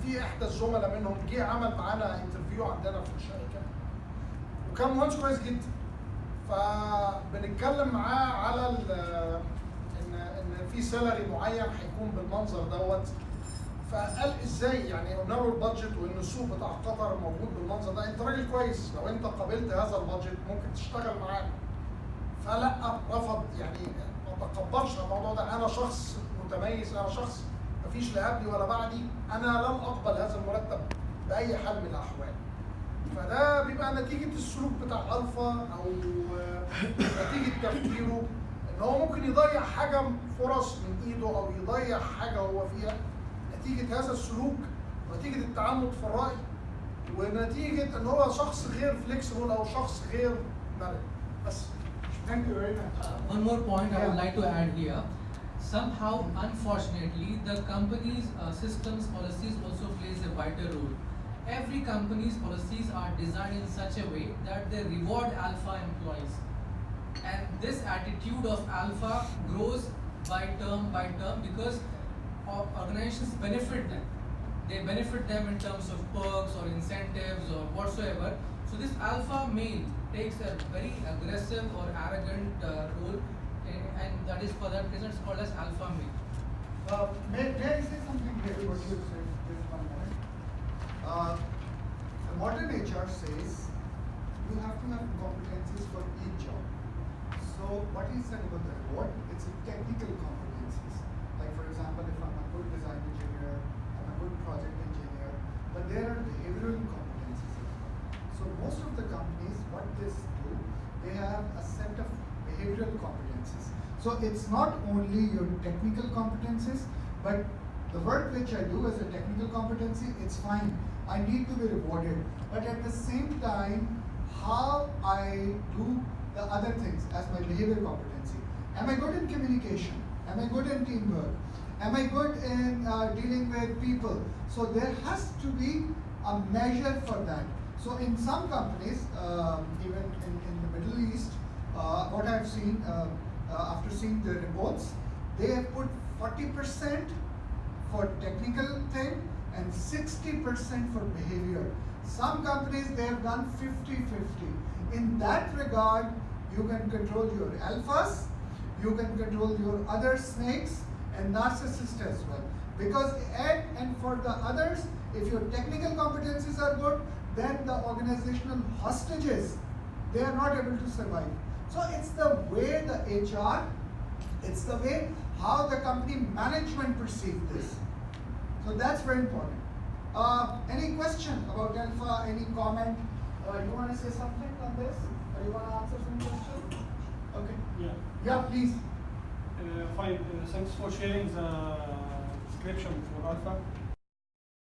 في احدى الزملاء منهم جه عمل معانا انترفيو عندنا في الشركه، وكان مهندس كويس جدا. فبنتكلم معاه على ان في سالري معين هيكون بالمنظر دوت. فقال ازاي يعني؟ قلنا له البادجت وان السوق بتاع قطر موجود بالمنظر ده، انت راجل كويس، لو انت قابلت هذا البادجت ممكن تشتغل معانا. فلا، رفض يعني، ما تقبلش الموضوع ده. انا شخص متميز، انا شخص مفيش لا قبلي ولا بعدي، انا لن اقبل هذا المرتب باي حال من الاحوال. فده بيبقى نتيجه السلوك بتاع الفا، او نتيجه تفكيره ان هو ممكن يضيع حاجه فرص من ايده، او يضيع حاجه هو فيها نتيجه هذا السلوك، ونتيجه التعنت في الراي، ونتيجه ان هو شخص غير فليكسبل او شخص غير مرن. بس. Thank you very much. One more point I would like to add here. Somehow, unfortunately, the company's systems policies also plays a vital role. Every company's policies are designed in such a way that they reward alpha employees. And this attitude of alpha grows by term because organizations benefit them. They benefit them in terms of perks or incentives or whatsoever. So this alpha male takes a very aggressive or arrogant role, and that is for that reason it's called as alpha male. May I say something here? What you said, just one moment. The modern HR says you have to have competencies for each job. So what he said about the reward, it's a technical competencies. Like for example, if I'm a good design engineer, I'm a good project engineer, but there are behavioral competencies as well. So most of the companies, what they do, they have a set of behavioral competencies. So it's not only your technical competencies, but the work which I do as a technical competency, it's fine. I need to be rewarded. But at the same time, how I do the other things as my behavioral competency. Am I good in communication? Am I good in teamwork? Am I good in dealing with people? So there has to be a measure for that. So in some companies, even in the Middle East, what I've seen after seeing the reports, they have put 40% for technical thing and 60% for behavior. Some companies, they have done 50-50. In that regard, you can control your alphas, you can control your other snakes and narcissists as well. Because and for the others, if your technical competencies are good, then the organizational hostages, they are not able to survive. So it's the way the HR, it's the way how the company management perceive this. So that's very important. Any question about alpha, any comment? You want to say something on this? Or you want to answer some question? Okay. Yeah. Yeah, please. Fine. Thanks for sharing the description for alpha.